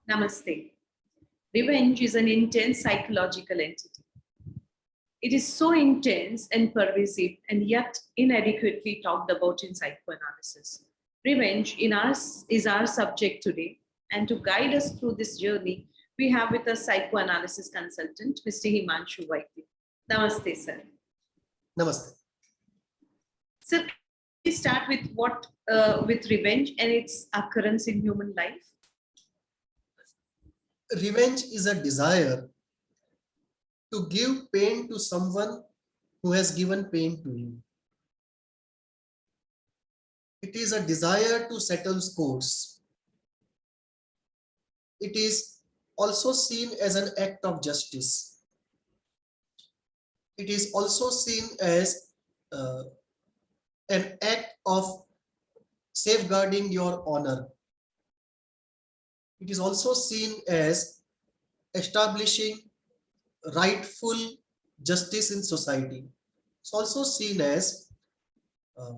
Namaste. Revenge is an intense psychological entity. It is so intense and pervasive and yet inadequately talked about in psychoanalysis. Revenge is our subject today, and to guide us through this journey, we have with us psychoanalysis consultant, Mr. Himanshu Vaidya. Namaste, sir. Namaste. Sir, can we start with with revenge and its occurrence in human life? Revenge is a desire to give pain to someone who has given pain to you. It is a desire to settle scores. It is also seen as an act of justice. It is also seen as uh, an act of safeguarding your honor. It is also seen as establishing rightful justice in society. It's also seen as uh,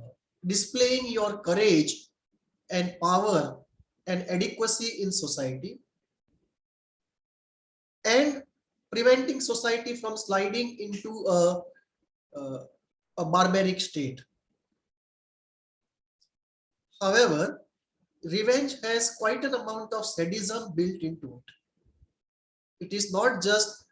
displaying your courage and power and adequacy in society, and preventing society from sliding into a barbaric state. However, revenge has quite an amount of sadism built into it. It is not just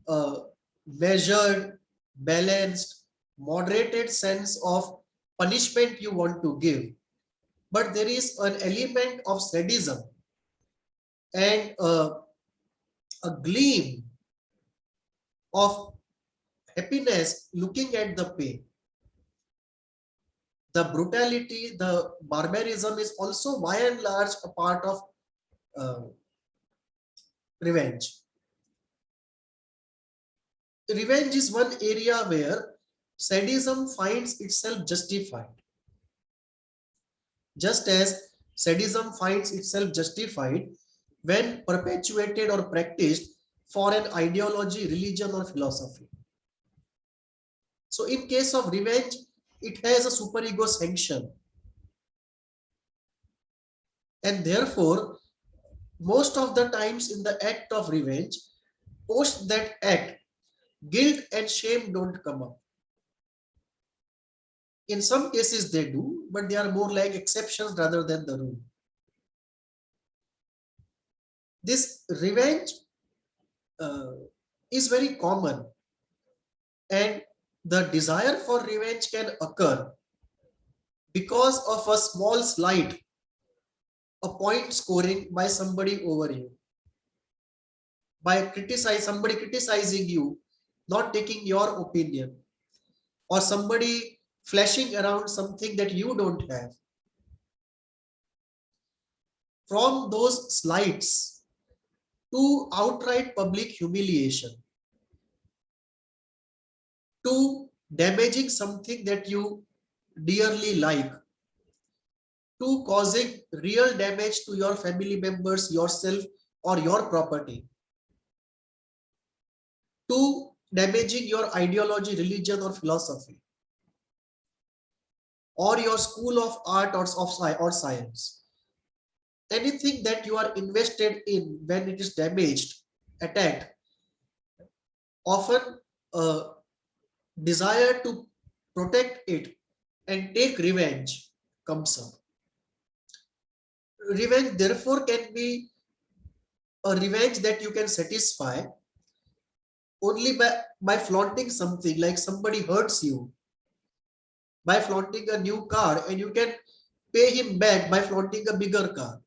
a measured, balanced, moderated sense of punishment you want to give, but there is an element of sadism and a gleam of happiness looking at the pain. The brutality, the barbarism is also by and large a part of uh, revenge. Revenge is one area where sadism finds itself justified. Just as sadism finds itself justified when perpetuated or practiced for an ideology, religion, or philosophy. So in case of revenge, it has a superego sanction. And therefore, most of the times in the act of revenge, post that act, guilt and shame don't come up. In some cases they do, but they are more like exceptions rather than the rule. This revenge uh, is very common, and the desire for revenge can occur because of a small slight, a point scoring by somebody over you, by somebody criticizing you, not taking your opinion, or somebody flashing around something that you don't have. From those slights to outright public humiliation, to damaging something that you dearly like, to causing real damage to your family members, yourself, or your property, to damaging your ideology, religion, or philosophy, or your school of art or science. Anything that you are invested in, when it is damaged, attacked, often a desire to protect it and take revenge comes up. Revenge therefore can be a revenge that you can satisfy only by flaunting something, like somebody hurts you, by flaunting a new car, and you can pay him back by flaunting a bigger car.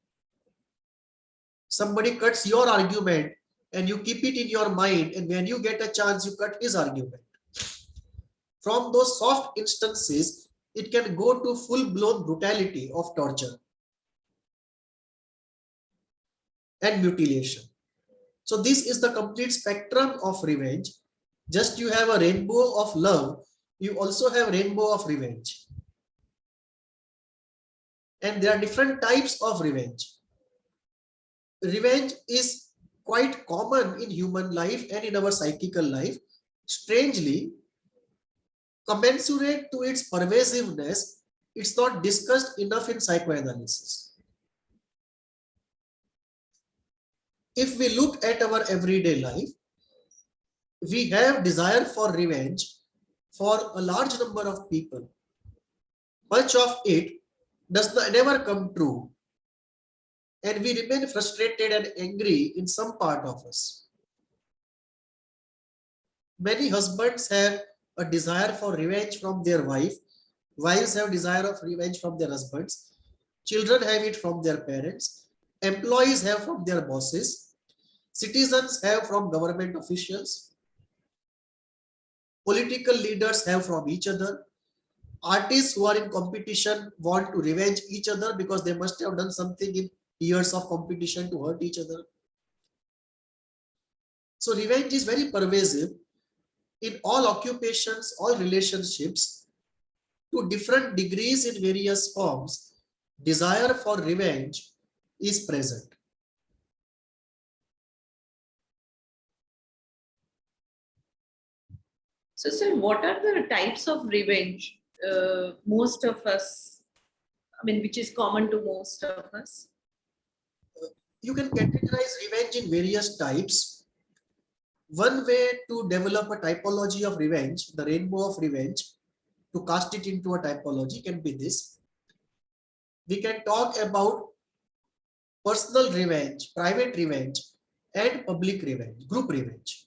Somebody cuts your argument and you keep it in your mind, and when you get a chance, you cut his argument. From those soft instances, it can go to full-blown brutality of torture and mutilation. So this is the complete spectrum of revenge. Just you have a rainbow of love, you also have rainbow of revenge. And there are different types of revenge. Revenge is quite common in human life and in our psychical life. Strangely, commensurate to its pervasiveness, it's not discussed enough in psychoanalysis. if we look at our everyday life, we have desire for revenge for a large number of people. Much of it does not never come true, and we remain frustrated and angry in some part of us. Many husbands have a desire for revenge from their wife. Wives have desire of revenge from their husbands. Children have it from their parents. Employees have from their bosses. Citizens have from government officials. Political leaders have from each other. Artists who are in competition want to revenge each other because they must have done something in years of competition to hurt each other. So revenge is very pervasive in all occupations, all relationships, to different degrees in various forms. Desire for revenge is present. So, sir, what are the types of revenge most of us, I mean, which is common to most of us? You can categorize revenge in various types. One way to develop a typology of revenge, the rainbow of revenge, to cast it into a typology can be this. We can talk about personal revenge, private revenge, and public revenge, group revenge.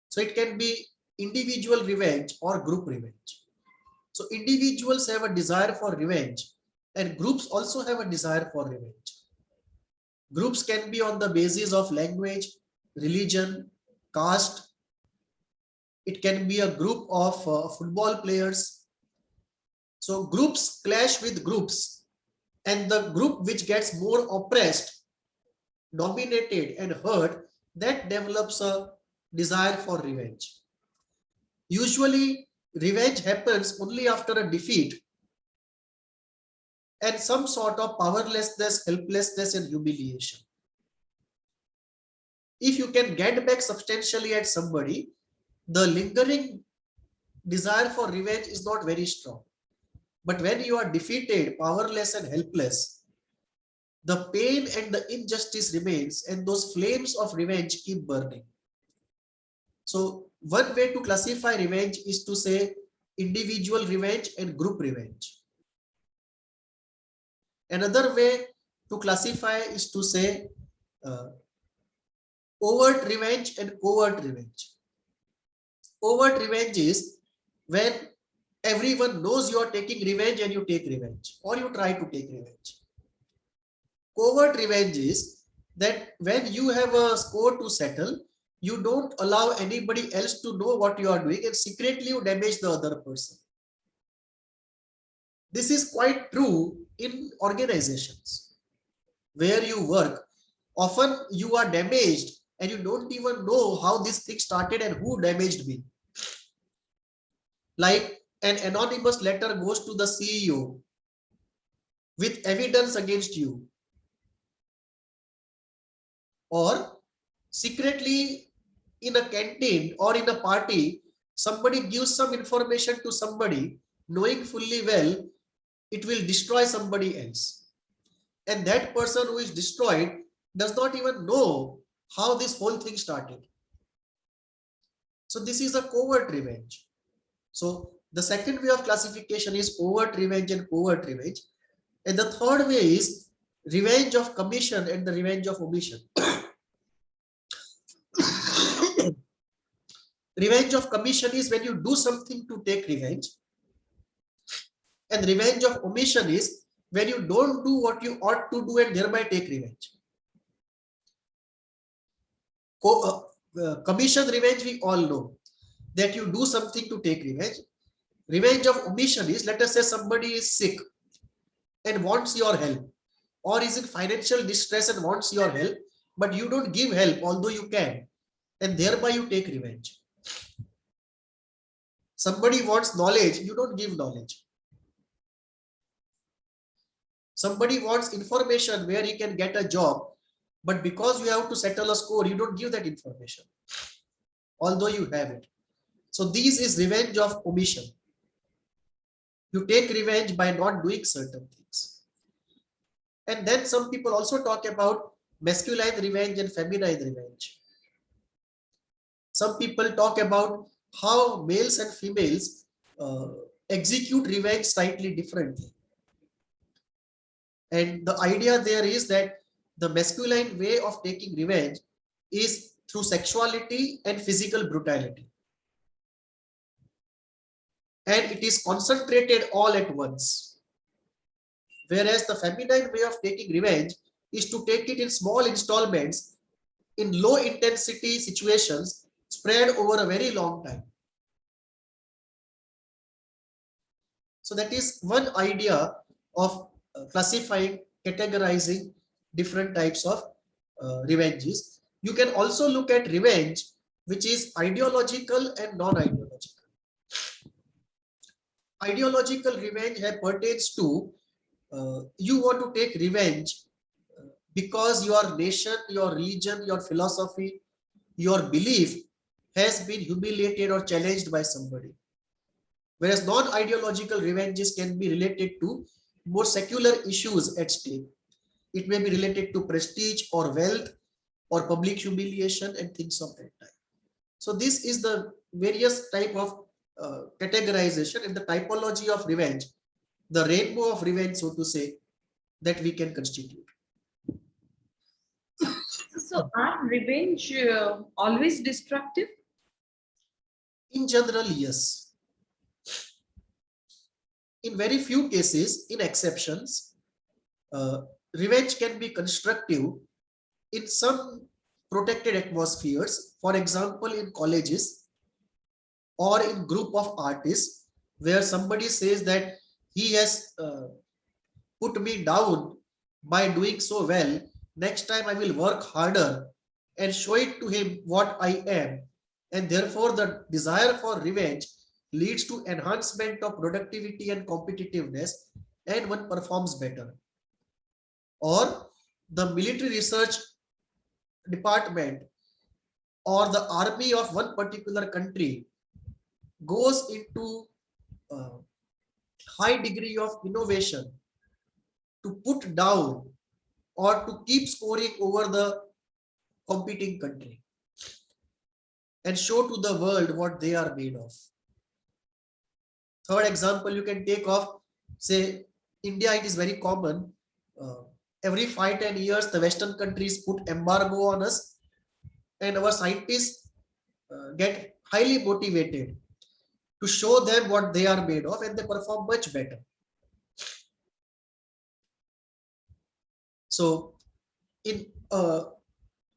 So it can be individual revenge or group revenge. So individuals have a desire for revenge, and groups also have a desire for revenge. Groups can be on the basis of language, religion, caste. It can be a group of football players. So groups clash with groups, and the group which gets more oppressed, dominated, and hurt, that develops a desire for revenge. Usually, revenge happens only after a defeat and some sort of powerlessness, helplessness, and humiliation. If you can get back substantially at somebody, the lingering desire for revenge is not very strong. But when you are defeated, powerless, and helpless, the pain and the injustice remains, and those flames of revenge keep burning. So one way to classify revenge is to say individual revenge and group revenge. Another way to classify is to say overt revenge and covert revenge. Overt revenge is when everyone knows you are taking revenge and you take revenge, or you try to take revenge. Covert revenge is that when you have a score to settle, you don't allow anybody else to know what you are doing, and secretly you damage the other person. This is quite true in organizations where you work. Often you are damaged and you don't even know how this thing started and who damaged me. Like an anonymous letter goes to the CEO with evidence against you, or secretly in a canteen or in a party, somebody gives some information to somebody knowing fully well it will destroy somebody else. And that person who is destroyed does not even know how this whole thing started. So this is a covert revenge. So the second way of classification is overt revenge and covert revenge. And the third way is revenge of commission and the revenge of omission. Revenge of commission is when you do something to take revenge. And revenge of omission is when you don't do what you ought to do and thereby take revenge. Commission revenge, we all know that you do something to take revenge. Revenge of omission is, let us say somebody is sick and wants your help, or is in financial distress and wants your help, but you don't give help although you can, and thereby you take revenge. Somebody wants knowledge, you don't give knowledge. Somebody wants information where he can get a job, but because you have to settle a score, you don't give that information, although you have it. So this is revenge of omission. You take revenge by not doing certain things. And then some people also talk about masculine revenge and feminine revenge. Some people talk about how males and females execute revenge slightly differently. And the idea there is that the masculine way of taking revenge is through sexuality and physical brutality. And it is concentrated all at once. Whereas the feminine way of taking revenge is to take it in small installments in low intensity situations spread over a very long time. So that is one idea of classifying, categorizing different types of revenges. You can also look at revenge, which is ideological and non-ideological. Ideological revenge pertains to you want to take revenge because your nation, your religion, your philosophy, your belief has been humiliated or challenged by somebody. Whereas non-ideological revenges can be related to more secular issues at stake. It may be related to prestige or wealth or public humiliation and things of that type. So this is the various type of categorization and the typology of revenge, the rainbow of revenge, so to say, that we can constitute. So are revenge always destructive? In general, yes. In very few cases, in exceptions, revenge can be constructive in some protected atmospheres, for example, in colleges or in group of artists, where somebody says that he has put me down by doing so well. Next time I will work harder and show it to him what I am. And therefore, the desire for revenge leads to enhancement of productivity and competitiveness, and one performs better. Or the military research department or the army of one particular country goes into high degree of innovation to put down or to keep scoring over the competing country and show to the world what they are made of. Third example you can take of, say, India. It is very common. Every 5-10 years, the Western countries put embargo on us, and our scientists get highly motivated to show them what they are made of, and they perform much better. So, in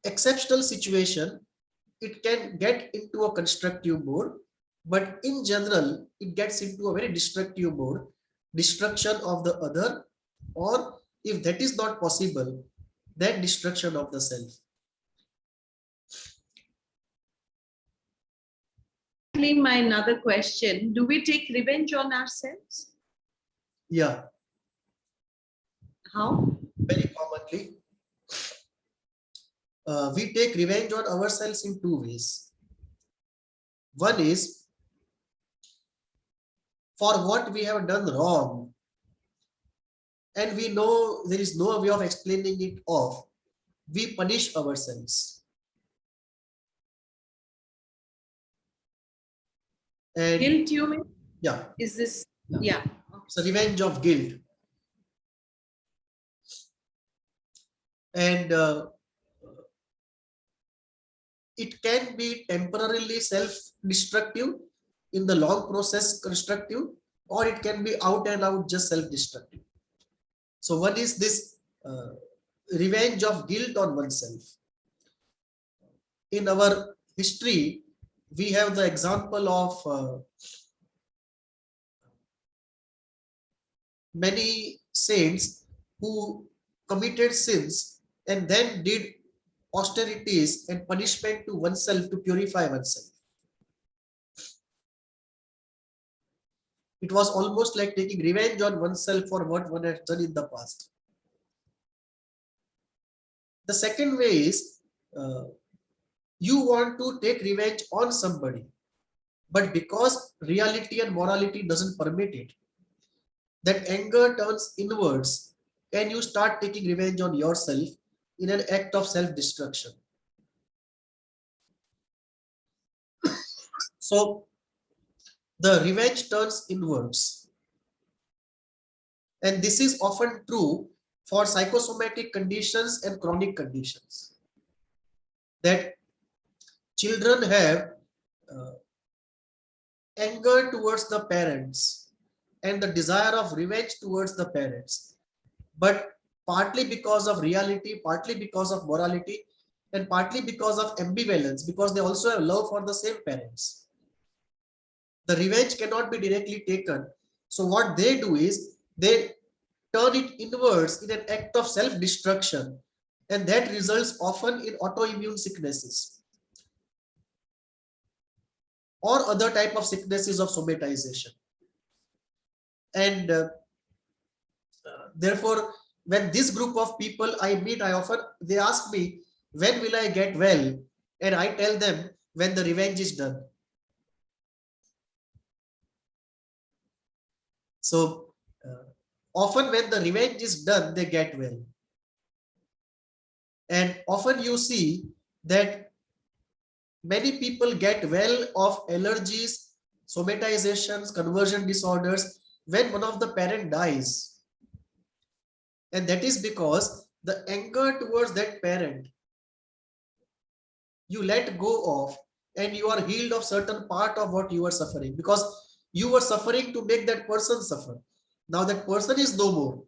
exceptional situation, it can get into a constructive mode, but in general, it gets into a very destructive mode, destruction of the other, or if that is not possible, then destruction of the self. My another question, do we take revenge on ourselves? Yeah. How? Very commonly. We take revenge on ourselves in two ways. One is for what we have done wrong, and we know there is no way of explaining it off, we punish ourselves. And guilt, you mean? Yeah. Is this? Yeah. It's a revenge of guilt. And it can be temporarily self-destructive, in the long process constructive, or it can be out and out just self-destructive. So one is this revenge of guilt on oneself. In our history, we have the example of many saints who committed sins and then did austerities and punishment to oneself to purify oneself. It was almost like taking revenge on oneself for what one has done in the past. The second way is you want to take revenge on somebody, but because reality and morality doesn't permit it, that anger turns inwards and you start taking revenge on yourself in an act of self-destruction. So the revenge turns inwards. And this is often true for psychosomatic conditions and chronic conditions. That children have uh, anger towards the parents and the desire of revenge towards the parents, but partly because of reality, partly because of morality, and partly because of ambivalence, because they also have love for the same parents. The revenge cannot be directly taken. So what they do is they turn it inwards in an act of self-destruction, and that results often in autoimmune sicknesses or other type of sicknesses of somatization. And therefore, when this group of people I meet, they ask me, when will I get well? And I tell them, when the revenge is done. So often when the revenge is done, they get well. And often you see that many people get well of allergies, somatizations, conversion disorders when one of the parent dies. And that is because the anger towards that parent you let go of, and you are healed of certain part of what you are suffering, because you were suffering to make that person suffer. Now that person is no more.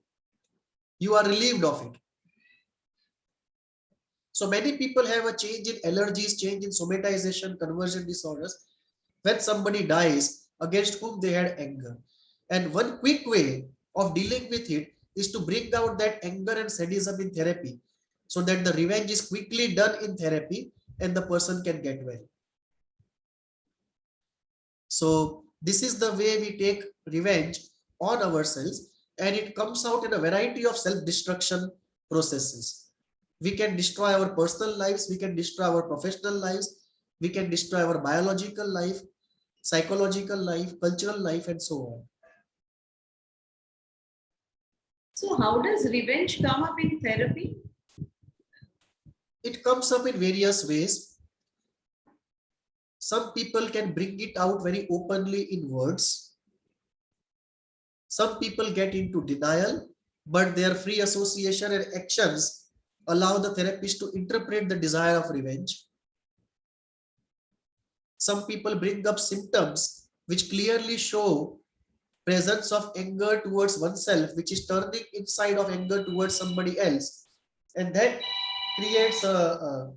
You are relieved of it. So many people have a change in allergies, change in somatization, conversion disorders when somebody dies against whom they had anger. And one quick way of dealing with it is to bring out that anger and sadism in therapy, so that the revenge is quickly done in therapy and the person can get well. So this is the way we take revenge on ourselves, and it comes out in a variety of self-destruction processes. We can destroy our personal lives, we can destroy our professional lives, we can destroy our biological life, psychological life, cultural life, and so on. So how does revenge come up in therapy? It comes up in various ways. Some people can bring it out very openly in words. Some people get into denial, but their free association and actions allow the therapist to interpret the desire of revenge. Some people bring up symptoms which clearly show presence of anger towards oneself, which is turning inside of anger towards somebody else. And that creates a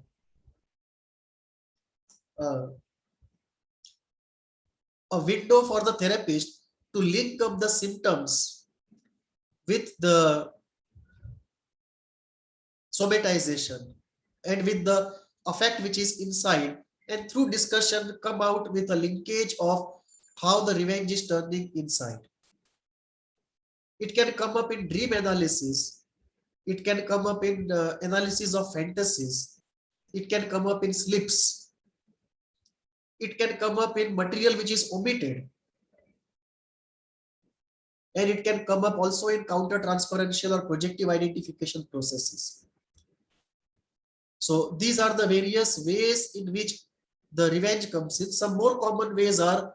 window for the therapist to link up the symptoms with the somatization and with the affect which is inside, and through discussion come out with a linkage of how the revenge is turning inside. It can come up in dream analysis. It can come up in analysis of fantasies. It can come up in slips. It can come up in material which is omitted. And it can come up also in counter-transferential or projective identification processes. So these are the various ways in which the revenge comes in. Some more common ways are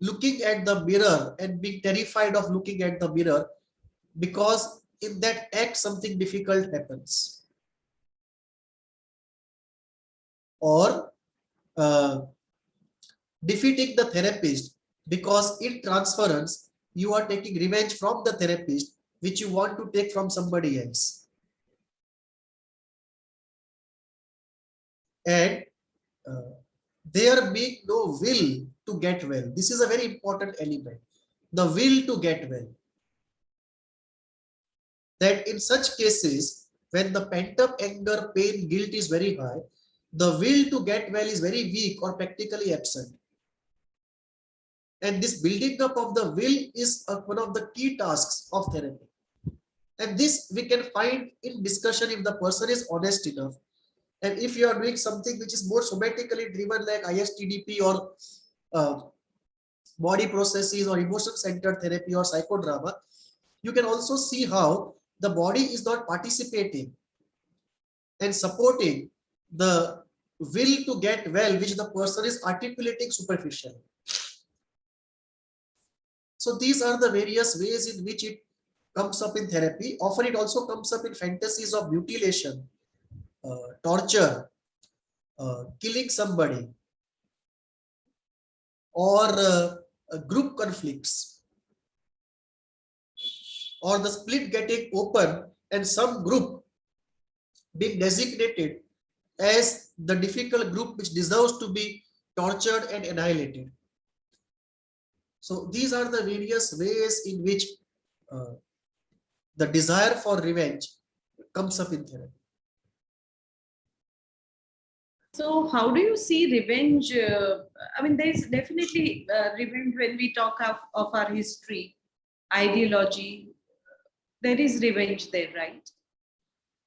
looking at the mirror and being terrified of looking at the mirror, because in that act something difficult happens. Or defeating the therapist, because in transference you are taking revenge from the therapist which you want to take from somebody else. And there being no will to get well. This is a very important element. The will to get well. That in such cases, when the pent-up anger, pain, guilt is very high, the will to get well is very weak or practically absent. And this building up of the will is one of the key tasks of therapy. And this we can find in discussion if the person is honest enough. And if you are doing something which is more somatically driven like ISTDP or body processes or emotion centered therapy or psychodrama, you can also see how the body is not participating and supporting the will to get well, which the person is articulating superficially. So these are the various ways in which it comes up in therapy. Often it also comes up in fantasies of mutilation, torture, killing somebody, or group conflicts, or the split getting open and some group being designated as the difficult group which deserves to be tortured and annihilated. So these are the various ways in which uh, the desire for revenge comes up in therapy. So, how do you see revenge? I mean, there is definitely revenge when we talk of our history, ideology. There is revenge there, right?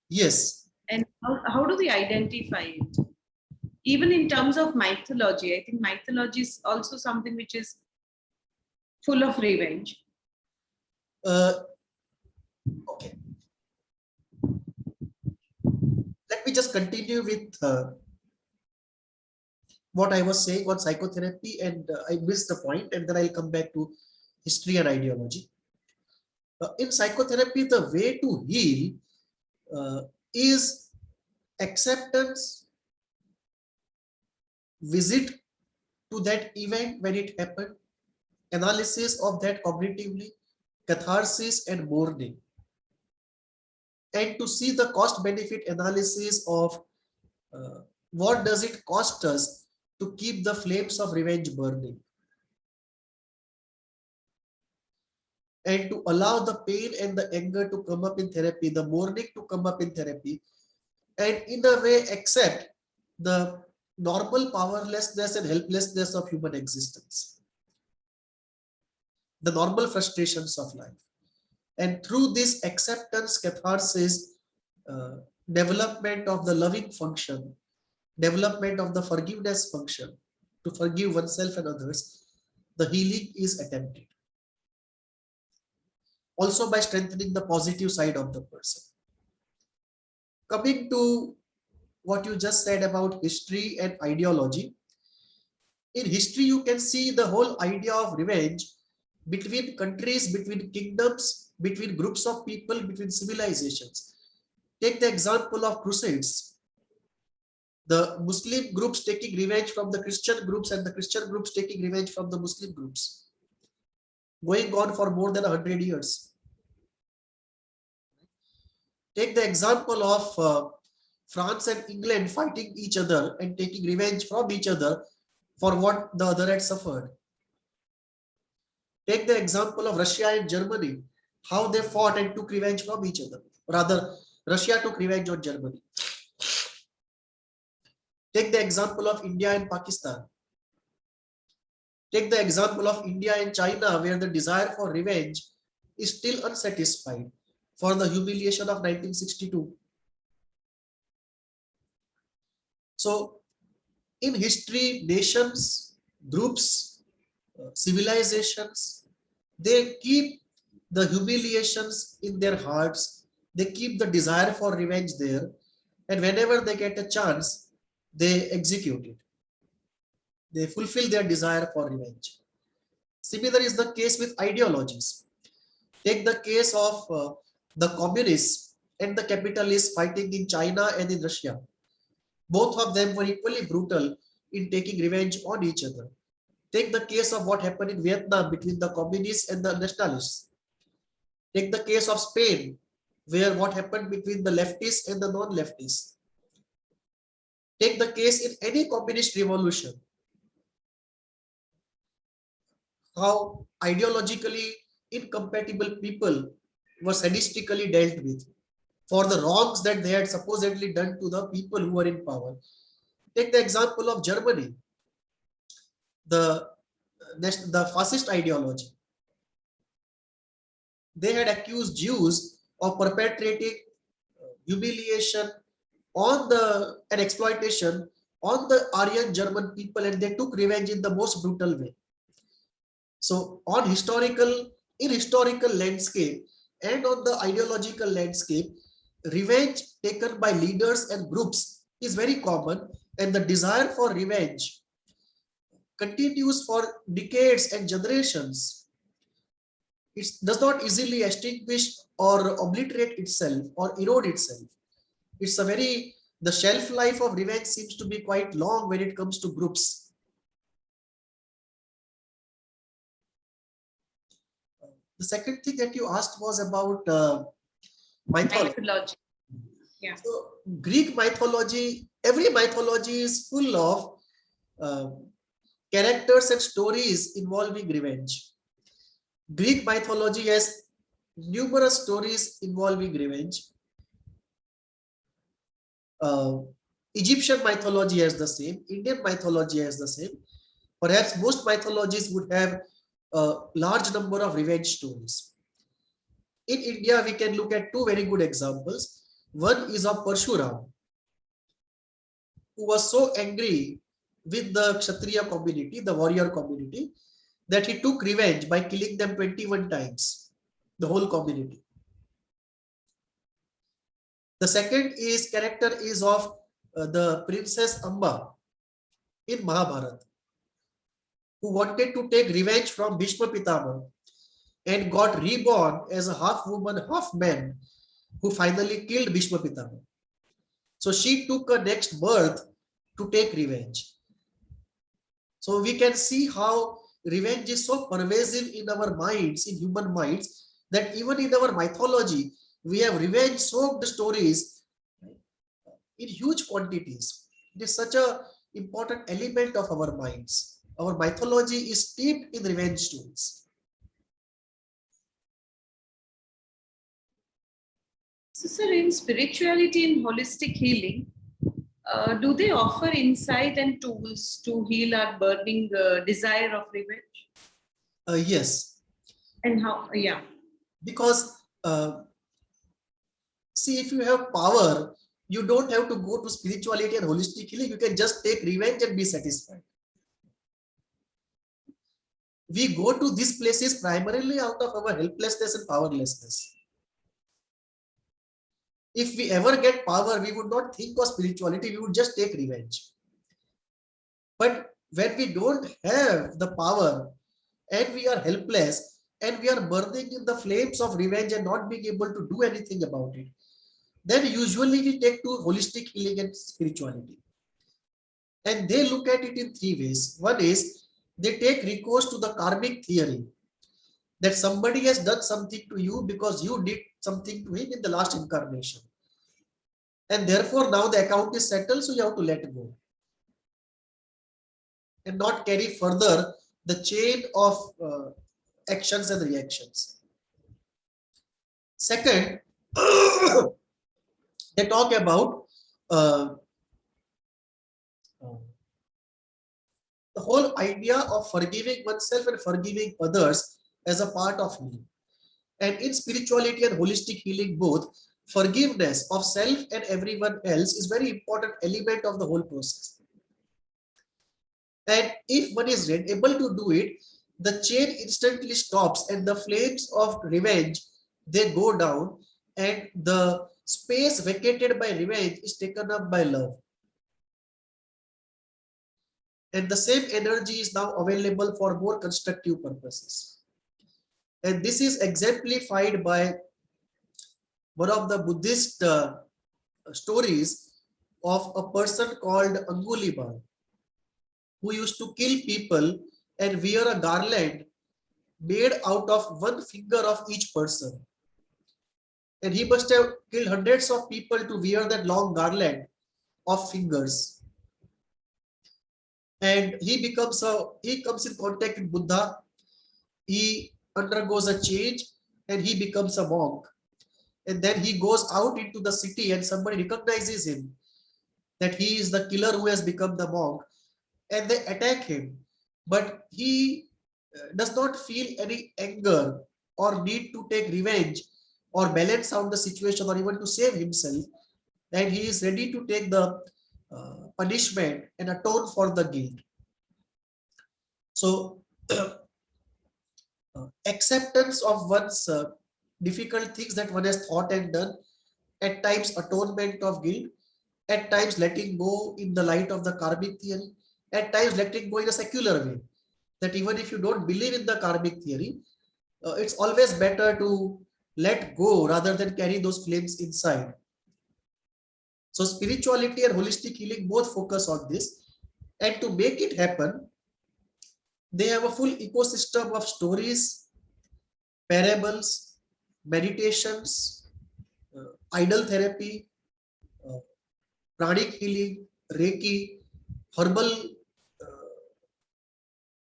Yes. And how do we identify it? Even in terms of mythology, I think mythology is also something which is full of revenge. Okay. Let me just continue with what I was saying on psychotherapy, and I missed the point, and then I'll come back to history and ideology. In psychotherapy, the way to heal is acceptance, visit to that event when it happened, analysis of that cognitively, catharsis, and mourning, and to see the cost benefit analysis of what does it cost us to keep the flames of revenge burning, and to allow the pain and the anger to come up in therapy, the mourning to come up in therapy, and in a way accept the normal powerlessness and helplessness of human existence, the normal frustrations of life. And through this acceptance, catharsis, development of the loving function, development of the forgiveness function, to forgive oneself and others, the healing is attempted. Also by strengthening the positive side of the person. Coming to what you just said about history and ideology, in history you can see the whole idea of revenge between countries, between kingdoms, between groups of people, between civilizations. Take the example of crusades. The Muslim groups taking revenge from the Christian groups, and the Christian groups taking revenge from the Muslim groups, going on for more than 100 years. Take the example of France and England fighting each other and taking revenge from each other for what the other had suffered. Take the example of Russia and Germany, how they fought and took revenge from each other. Rather, Russia took revenge on Germany. Take the example of India and Pakistan. Take the example of India and China, where the desire for revenge is still unsatisfied for the humiliation of 1962. So, in history, nations, groups, civilizations, they keep the humiliations in their hearts, they keep the desire for revenge there, and whenever they get a chance, they execute it. They fulfill their desire for revenge. Similar is the case with ideologies. Take the case of the communists and the capitalists fighting in China and in Russia. Both of them were equally brutal in taking revenge on each other. Take the case of what happened in Vietnam between the communists and the nationalists. Take the case of Spain, where what happened between the leftists and the non-leftists. Take the case in any communist revolution, how ideologically incompatible people were sadistically dealt with for the wrongs that they had supposedly done to the people who were in power. Take the example of Germany, the fascist ideology. They had accused Jews of perpetrating humiliation on and exploitation on the Aryan German people, and they took revenge in the most brutal way. So in historical landscape, And on the ideological landscape, revenge taken by leaders and groups is very common, and the desire for revenge continues for decades and generations. It does not easily extinguish or obliterate itself or erode itself. It's a very, the shelf life of revenge seems to be quite long when it comes to groups. The second thing that you asked was about mythology. Mythology. Yeah. So Greek mythology, every mythology is full of uh, characters and stories involving revenge. Greek mythology has numerous stories involving revenge. Uh, Egyptian mythology has the same. Indian mythology has the same. Perhaps most mythologies would have a large number of revenge stories. In India, we can look at two very good examples. One is of Parshuram, who was so angry with the Kshatriya community, the warrior community, that he took revenge by killing them 21 times, the whole community. The second is character is of the princess Amba in Mahabharata, who wanted to take revenge from Bhishma Pitama and got reborn as a half woman, half man, who finally killed Bhishma Pitama. So she took a next birth to take revenge. So we can see how revenge is so pervasive in our minds, in human minds, that even in our mythology, we have revenge soaked stories in huge quantities. It is such an important element of our minds. Our mythology is steeped in revenge stories. So, sir, in spirituality and holistic healing, do they offer insight and tools to heal our burning desire of revenge? Yes. And how? Yeah. Because see, if you have power, you don't have to go to spirituality and holistic healing. You can just take revenge and be satisfied. We go to these places primarily out of our helplessness and powerlessness. If we ever get power, we would not think of spirituality, we would just take revenge. But when we don't have the power and we are helpless and we are burning in the flames of revenge and not being able to do anything about it, then usually we take to holistic healing and spirituality. And they look at it in three ways. One is they take recourse to the karmic theory, that somebody has done something to you because you did something to him in the last incarnation. And therefore now the account is settled, so you have to let go. And not carry further the chain of actions and reactions. Second, they talk about the whole idea of forgiving oneself and forgiving others as a part of healing. And in spirituality and holistic healing both, forgiveness of self and everyone else is very important element of the whole process. And if one is able to do it, the chain instantly stops and the flames of revenge, they go down, and the space vacated by revenge is taken up by love. And the same energy is now available for more constructive purposes. And this is exemplified by one of the Buddhist stories of a person called Angulimala, who used to kill people and wear a garland made out of one finger of each person. And he must have killed hundreds of people to wear that long garland of fingers. And he comes in contact with Buddha. He undergoes a change and he becomes a monk. And then he goes out into the city and somebody recognizes him, that he is the killer who has become the monk, and they attack him. But he does not feel any anger or need to take revenge or balance out the situation or even to save himself. And he is ready to take the punishment and atone for the guilt. So acceptance of one's difficult things that one has thought and done, at times atonement of guilt, at times letting go in the light of the karmic theory, at times letting go in a secular way. That even if you don't believe in the karmic theory, it's always better to let go rather than carry those flames inside. So spirituality and holistic healing both focus on this. And to make it happen, they have a full ecosystem of stories, parables, meditations, idol therapy, uh, pranic healing, Reiki, herbal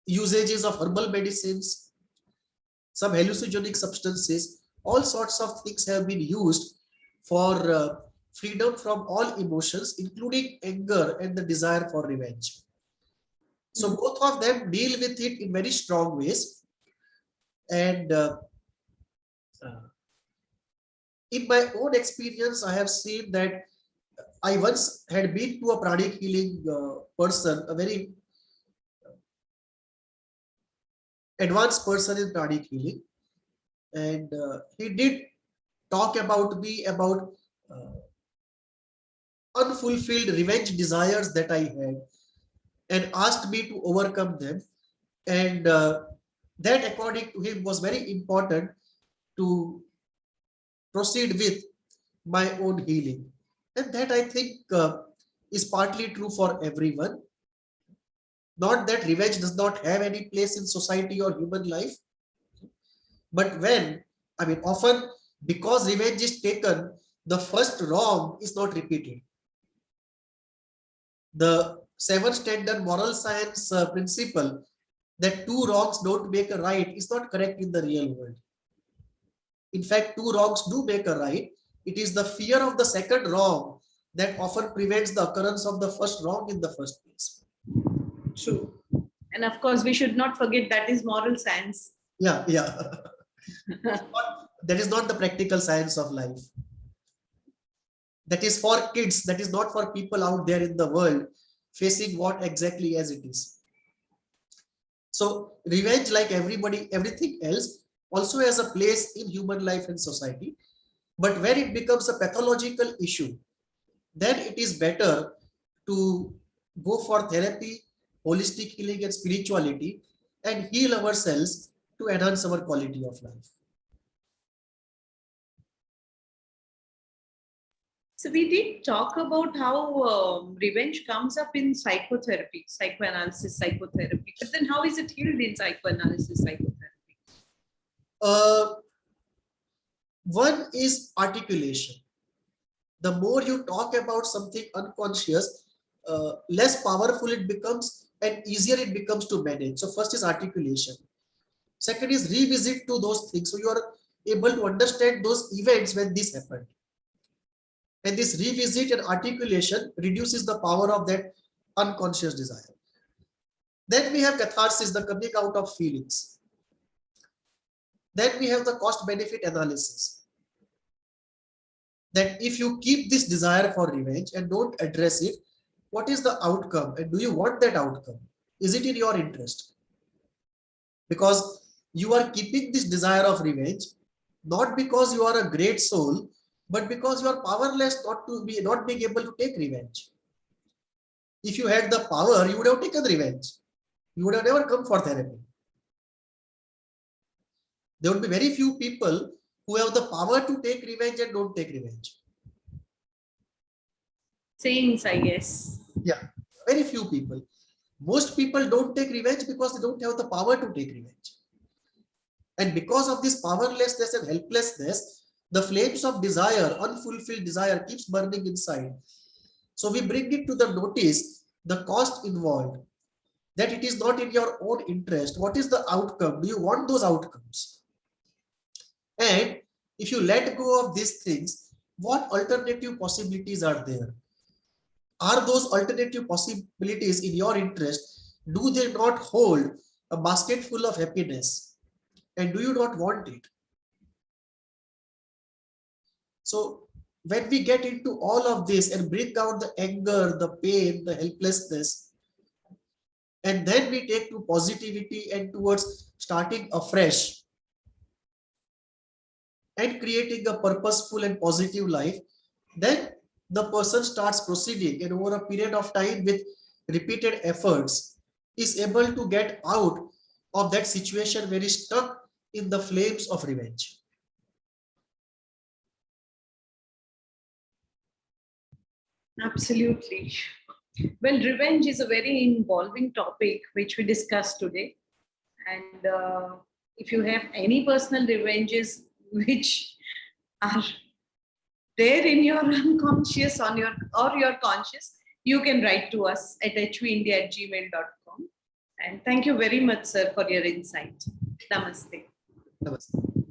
usages of herbal medicines, some hallucinogenic substances, all sorts of things have been used for freedom from all emotions, including anger and the desire for revenge. So both of them deal with it in very strong ways. And in my own experience, I have seen that I once had been to a pranic healing person, a very advanced person in pranic healing, and he did talk about me about uh, unfulfilled revenge desires that I had, and asked me to overcome them. And that, according to him, was very important to proceed with my own healing. And that, I think, is partly true for everyone. Not that revenge does not have any place in society or human life, but when, I mean, often because revenge is taken, the first wrong is not repeated. The seven standard moral science principle that two wrongs don't make a right is not correct in the real world. In fact, two wrongs do make a right. It is the fear of the second wrong that often prevents the occurrence of the first wrong in the first place. True. And of course, we should not forget that is moral science. Yeah, yeah. That is not the practical science of life. That is for kids. That is not for people out there in the world facing what exactly as it is. So revenge, like everything else, also has a place in human life and society. But when it becomes a pathological issue, then it is better to go for therapy, holistic healing, and spirituality, and heal ourselves to enhance our quality of life. So we did talk about how revenge comes up in psychotherapy, psychoanalysis, psychotherapy. But then how is it healed in psychoanalysis, psychotherapy? One is articulation. The more you talk about something unconscious, less powerful it becomes and easier it becomes to manage. So first is articulation. Second is revisit to those things. So you are able to understand those events when this happened. And this revisit and articulation reduces the power of that unconscious desire. Then we have catharsis, the coming out of feelings. Then we have the cost benefit analysis. That if you keep this desire for revenge and don't address it, what is the outcome? And do you want that outcome? Is it in your interest? Because you are keeping this desire of revenge, not because you are a great soul, but because you are powerless not being able to take revenge. If you had the power, you would have taken revenge. You would have never come for therapy. There would be very few people who have the power to take revenge and don't take revenge. Saints, I guess. Yeah, very few people. Most people don't take revenge because they don't have the power to take revenge. And because of this powerlessness and helplessness, the flames of desire, unfulfilled desire, keeps burning inside. So we bring it to the notice, the cost involved, that it is not in your own interest. What is the outcome? Do you want those outcomes? And if you let go of these things, what alternative possibilities are there? Are those alternative possibilities in your interest? Do they not hold a basket full of happiness? And do you not want it? So when we get into all of this and bring out the anger, the pain, the helplessness, and then we take to positivity and towards starting afresh, and creating a purposeful and positive life, then the person starts proceeding, and over a period of time with repeated efforts is able to get out of that situation where he's stuck in the flames of revenge. Absolutely. Well, revenge is a very involving topic which we discussed today. And if you have any personal revenges which are there in your unconscious on your or your conscious, you can write to us at hvindia@gmail.com. And thank you very much, sir, for your insight. Namaste. Namaste.